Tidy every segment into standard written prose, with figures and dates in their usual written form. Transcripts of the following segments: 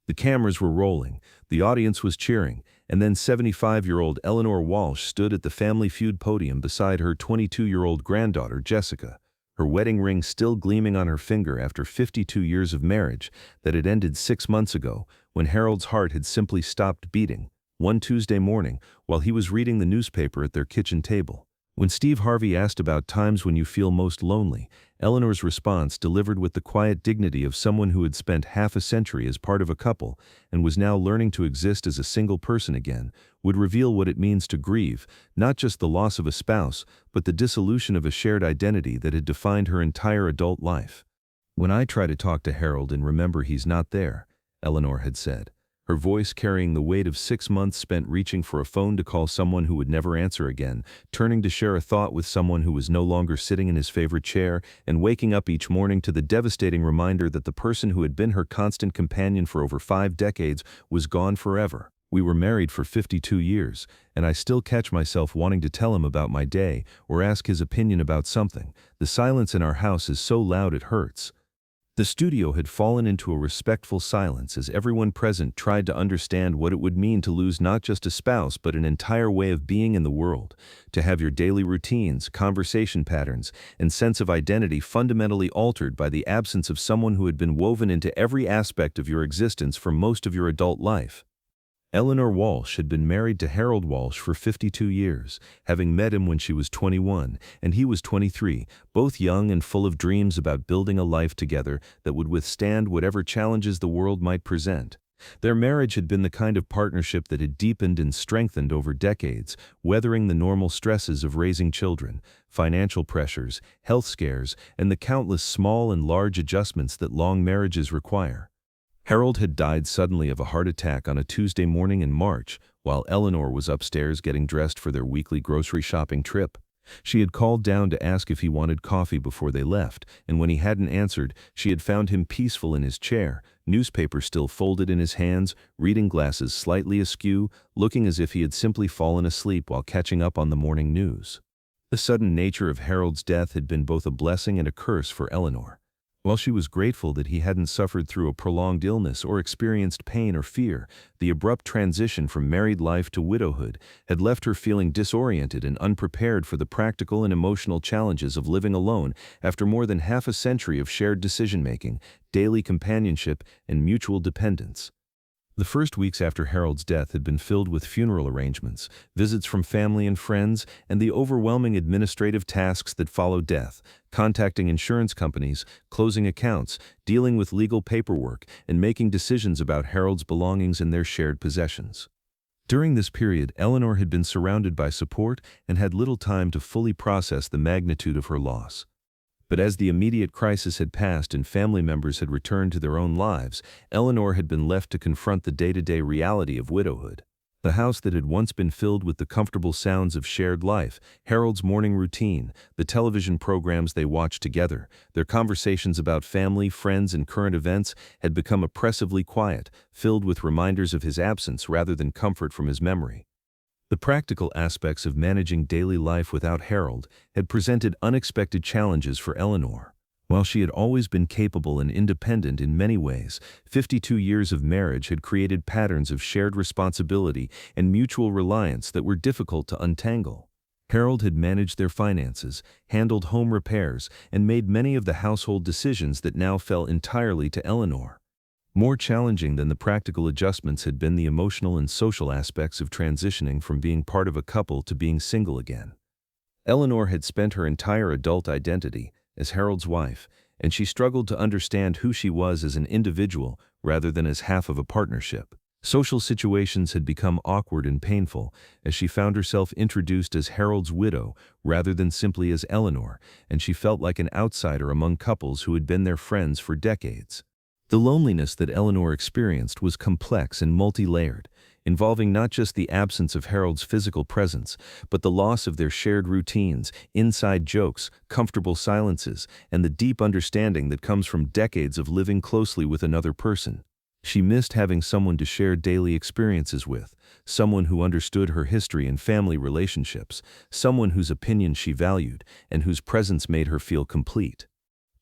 The cameras were rolling, the audience was cheering, and then 75-year-old Eleanor Walsh stood at the Family Feud podium beside her 22-year-old granddaughter, Jessica, her wedding ring still gleaming on her finger after 52 years of marriage that had ended 6 months ago when Harold's heart had simply stopped beating, one Tuesday morning while he was reading the newspaper at their kitchen table. When Steve Harvey asked about times when you feel most lonely, Eleanor's response, delivered with the quiet dignity of someone who had spent half a century as part of a couple and was now learning to exist as a single person again, would reveal what it means to grieve, not just the loss of a spouse, but the dissolution of a shared identity that had defined her entire adult life. "When I try to talk to Harold and remember he's not there," Eleanor had said, her voice carrying the weight of 6 months spent reaching for a phone to call someone who would never answer again, turning to share a thought with someone who was no longer sitting in his favorite chair, and waking up each morning to the devastating reminder that the person who had been her constant companion for over 5 decades was gone forever. "We were married for 52 years, and I still catch myself wanting to tell him about my day or ask his opinion about something. The silence in our house is so loud it hurts." The studio had fallen into a respectful silence as everyone present tried to understand what it would mean to lose not just a spouse but an entire way of being in the world, to have your daily routines, conversation patterns, and sense of identity fundamentally altered by the absence of someone who had been woven into every aspect of your existence for most of your adult life. Eleanor Walsh had been married to Harold Walsh for 52 years, having met him when she was 21 and he was 23, both young and full of dreams about building a life together that would withstand whatever challenges the world might present. Their marriage had been the kind of partnership that had deepened and strengthened over decades, weathering the normal stresses of raising children, financial pressures, health scares, and the countless small and large adjustments that long marriages require. Harold had died suddenly of a heart attack on a Tuesday morning in March, while Eleanor was upstairs getting dressed for their weekly grocery shopping trip. She had called down to ask if he wanted coffee before they left, and when he hadn't answered, she had found him peaceful in his chair, newspaper still folded in his hands, reading glasses slightly askew, looking as if he had simply fallen asleep while catching up on the morning news. The sudden nature of Harold's death had been both a blessing and a curse for Eleanor. While she was grateful that he hadn't suffered through a prolonged illness or experienced pain or fear, the abrupt transition from married life to widowhood had left her feeling disoriented and unprepared for the practical and emotional challenges of living alone after more than half a century of shared decision-making, daily companionship, and mutual dependence. The first weeks after Harold's death had been filled with funeral arrangements, visits from family and friends, and the overwhelming administrative tasks that follow death, contacting insurance companies, closing accounts, dealing with legal paperwork, and making decisions about Harold's belongings and their shared possessions. During this period, Eleanor had been surrounded by support and had little time to fully process the magnitude of her loss. But as the immediate crisis had passed and family members had returned to their own lives, Eleanor had been left to confront the day-to-day reality of widowhood. The house that had once been filled with the comfortable sounds of shared life, Harold's morning routine, the television programs they watched together, their conversations about family, friends, and current events had become oppressively quiet, filled with reminders of his absence rather than comfort from his memory. The practical aspects of managing daily life without Harold had presented unexpected challenges for Eleanor. While she had always been capable and independent in many ways, 52 years of marriage had created patterns of shared responsibility and mutual reliance that were difficult to untangle. Harold had managed their finances, handled home repairs, and made many of the household decisions that now fell entirely to Eleanor. More challenging than the practical adjustments had been the emotional and social aspects of transitioning from being part of a couple to being single again. Eleanor had spent her entire adult identity as Harold's wife, and she struggled to understand who she was as an individual rather than as half of a partnership. Social situations had become awkward and painful as she found herself introduced as Harold's widow rather than simply as Eleanor, and she felt like an outsider among couples who had been their friends for decades. The loneliness that Eleanor experienced was complex and multi-layered, involving not just the absence of Harold's physical presence, but the loss of their shared routines, inside jokes, comfortable silences, and the deep understanding that comes from decades of living closely with another person. She missed having someone to share daily experiences with, someone who understood her history and family relationships, someone whose opinion she valued, and whose presence made her feel complete.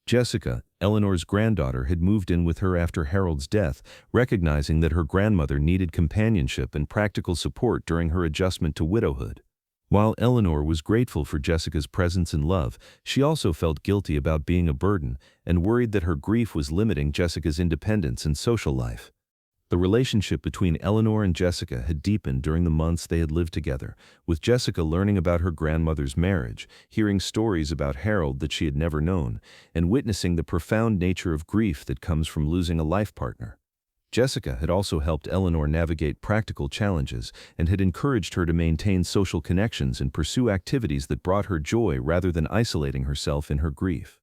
Jessica, Eleanor's granddaughter, had moved in with her after Harold's death, recognizing that her grandmother needed companionship and practical support during her adjustment to widowhood. While Eleanor was grateful for Jessica's presence and love, she also felt guilty about being a burden and worried that her grief was limiting Jessica's independence and social life. The relationship between Eleanor and Jessica had deepened during the months they had lived together, with Jessica learning about her grandmother's marriage, hearing stories about Harold that she had never known, and witnessing the profound nature of grief that comes from losing a life partner. Jessica had also helped Eleanor navigate practical challenges and had encouraged her to maintain social connections and pursue activities that brought her joy rather than isolating herself in her grief.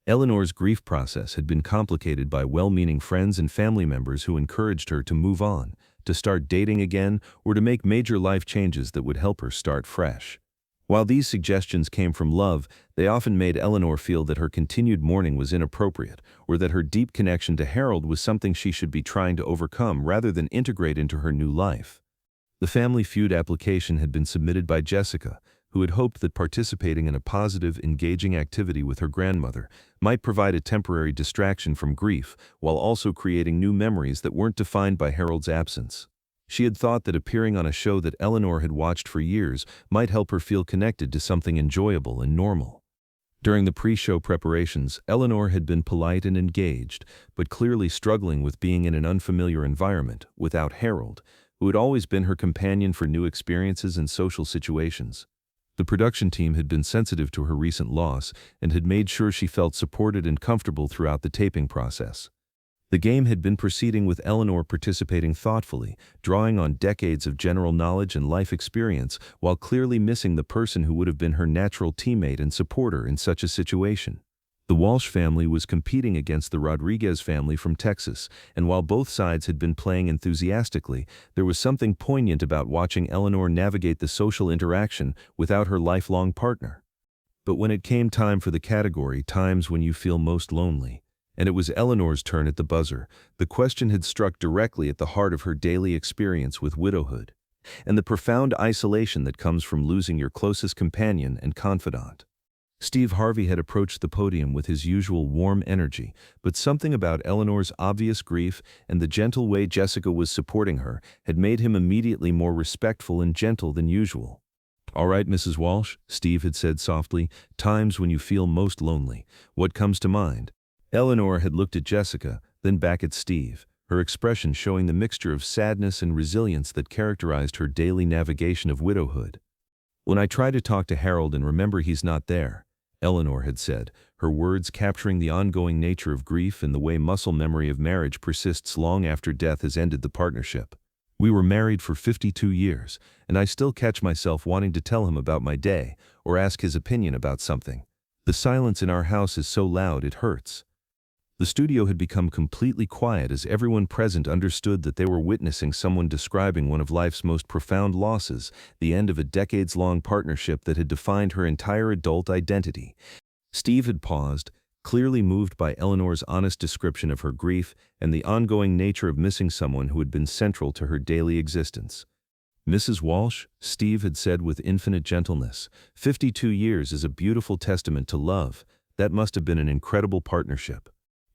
Eleanor's grief process had been complicated by well-meaning friends and family members who encouraged her to move on, to start dating again, or to make major life changes that would help her start fresh. While these suggestions came from love, they often made Eleanor feel that her continued mourning was inappropriate, or that her deep connection to Harold was something she should be trying to overcome rather than integrate into her new life. The Family Feud application had been submitted by Jessica, who had hoped that participating in a positive, engaging activity with her grandmother might provide a temporary distraction from grief while also creating new memories that weren't defined by Harold's absence. She had thought that appearing on a show that Eleanor had watched for years might help her feel connected to something enjoyable and normal. During the pre-show preparations, Eleanor had been polite and engaged, but clearly struggling with being in an unfamiliar environment without Harold, who had always been her companion for new experiences and social situations. The production team had been sensitive to her recent loss and had made sure she felt supported and comfortable throughout the taping process. The game had been proceeding with Eleanor participating thoughtfully, drawing on decades of general knowledge and life experience, while clearly missing the person who would have been her natural teammate and supporter in such a situation. The Walsh family was competing against the Rodriguez family from Texas, and while both sides had been playing enthusiastically, there was something poignant about watching Eleanor navigate the social interaction without her lifelong partner. But when it came time for the category "Times When You Feel Most Lonely," and it was Eleanor's turn at the buzzer, the question had struck directly at the heart of her daily experience with widowhood, and the profound isolation that comes from losing your closest companion and confidant. Steve Harvey had approached the podium with his usual warm energy, but something about Eleanor's obvious grief and the gentle way Jessica was supporting her had made him immediately more respectful and gentle than usual. "All right, Mrs. Walsh," Steve had said softly, "times when you feel most lonely. What comes to mind?" Eleanor had looked at Jessica, then back at Steve, her expression showing the mixture of sadness and resilience that characterized her daily navigation of widowhood. "When I try to talk to Harold and remember he's not there," Eleanor had said, her words capturing the ongoing nature of grief and the way muscle memory of marriage persists long after death has ended the partnership. "We were married for 52 years, and I still catch myself wanting to tell him about my day or ask his opinion about something. The silence in our house is so loud it hurts." The studio had become completely quiet as everyone present understood that they were witnessing someone describing one of life's most profound losses, the end of a decades-long partnership that had defined her entire adult identity. Steve had paused, clearly moved by Eleanor's honest description of her grief and the ongoing nature of missing someone who had been central to her daily existence. "Mrs. Walsh," Steve had said with infinite gentleness, 52 years is a beautiful testament to love. That must have been an incredible partnership."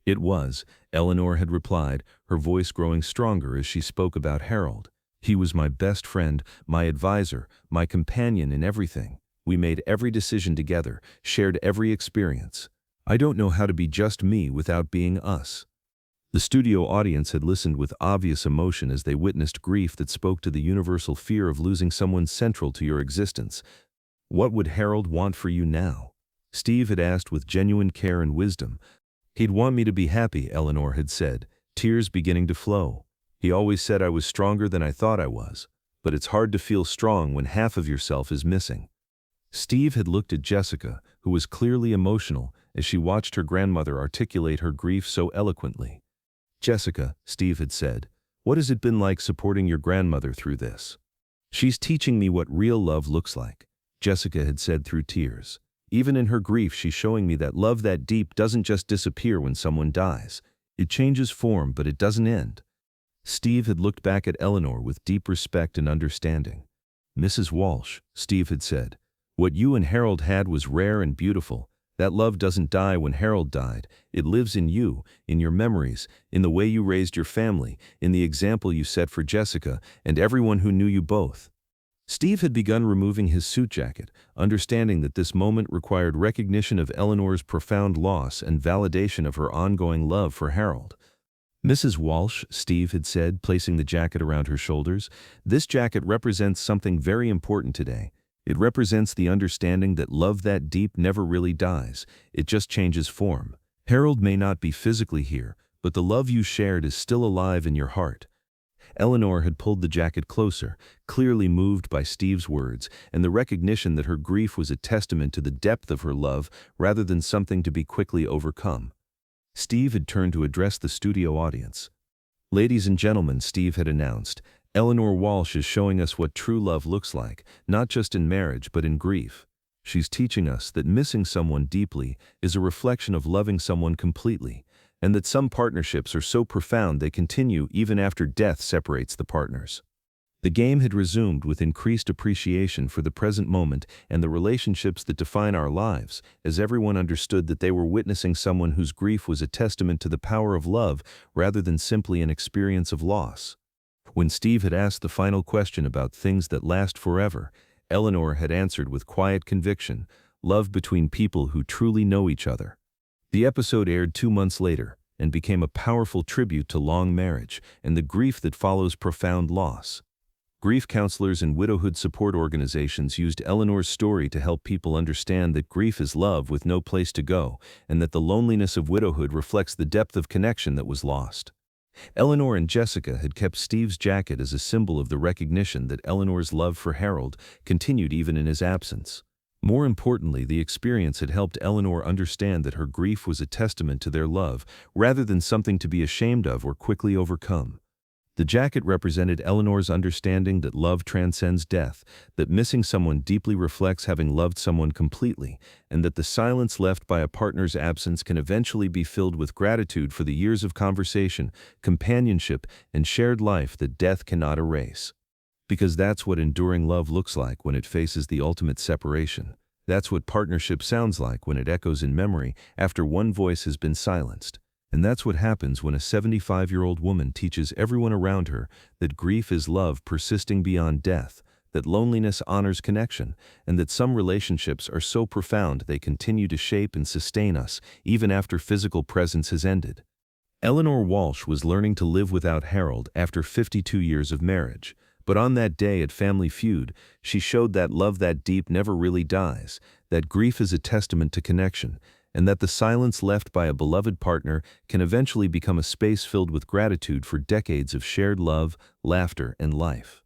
"It was," Eleanor had replied, her voice growing stronger as she spoke about Harold. "He was my best friend, my advisor, my companion in everything. We made every decision together, shared every experience. I don't know how to be just me without being us." The studio audience had listened with obvious emotion as they witnessed grief that spoke to the universal fear of losing someone central to your existence. "What would Harold want for you now?" Steve had asked with genuine care and wisdom. "He'd want me to be happy," Eleanor had said, tears beginning to flow. "He always said I was stronger than I thought I was, but it's hard to feel strong when half of yourself is missing." Steve had looked at Jessica, who was clearly emotional, as she watched her grandmother articulate her grief so eloquently. "Jessica," Steve had said, "what has it been like supporting your grandmother through this?" "She's teaching me what real love looks like," Jessica had said through tears. "Even in her grief, she's showing me that love that deep doesn't just disappear when someone dies. It changes form, but it doesn't end." Steve had looked back at Eleanor with deep respect and understanding. "Mrs. Walsh," Steve had said, "what you and Harold had was rare and beautiful, That love doesn't die when Harold died. It lives in you, in your memories, in the way you raised your family, in the example you set for Jessica and everyone who knew you both. Steve had begun removing his suit jacket, understanding that this moment required recognition of Eleanor's profound loss and validation of her ongoing love for Harold. "Mrs. Walsh," Steve had said, placing the jacket around her shoulders, "this jacket represents something very important today. It represents the understanding that love that deep never really dies, it just changes form. Harold may not be physically here, but the love you shared is still alive in your heart." Eleanor had pulled the jacket closer, clearly moved by Steve's words, and the recognition that her grief was a testament to the depth of her love rather than something to be quickly overcome. Steve had turned to address the studio audience. "Ladies and gentlemen," Steve had announced, "Eleanor Walsh is showing us what true love looks like, not just in marriage but in grief. She's teaching us that missing someone deeply is a reflection of loving someone completely, and that some partnerships are so profound they continue even after death separates the partners." The game had resumed with increased appreciation for the present moment and the relationships that define our lives, as everyone understood that they were witnessing someone whose grief was a testament to the power of love rather than simply an experience of loss. When Steve had asked the final question about things that last forever, Eleanor had answered with quiet conviction, "Love between people who truly know each other." The episode aired 2 months later and became a powerful tribute to long marriage and the grief that follows profound loss. Grief counselors and widowhood support organizations used Eleanor's story to help people understand that grief is love with no place to go, and that the loneliness of widowhood reflects the depth of connection that was lost. Eleanor and Jessica had kept Steve's jacket as a symbol of the recognition that Eleanor's love for Harold continued even in his absence. More importantly, the experience had helped Eleanor understand that her grief was a testament to their love, rather than something to be ashamed of or quickly overcome. The jacket represented Eleanor's understanding that love transcends death, that missing someone deeply reflects having loved someone completely, and that the silence left by a partner's absence can eventually be filled with gratitude for the years of conversation, companionship, and shared life that death cannot erase. Because that's what enduring love looks like when it faces the ultimate separation. That's what partnership sounds like when it echoes in memory after one voice has been silenced. And that's what happens when a 75-year-old woman teaches everyone around her that grief is love persisting beyond death, that loneliness honors connection, and that some relationships are so profound they continue to shape and sustain us even after physical presence has ended. Eleanor Walsh was learning to live without Harold after 52 years of marriage, but on that day at Family Feud, she showed that love that deep never really dies, that grief is a testament to connection, and that the silence left by a beloved partner can eventually become a space filled with gratitude for decades of shared love, laughter, and life.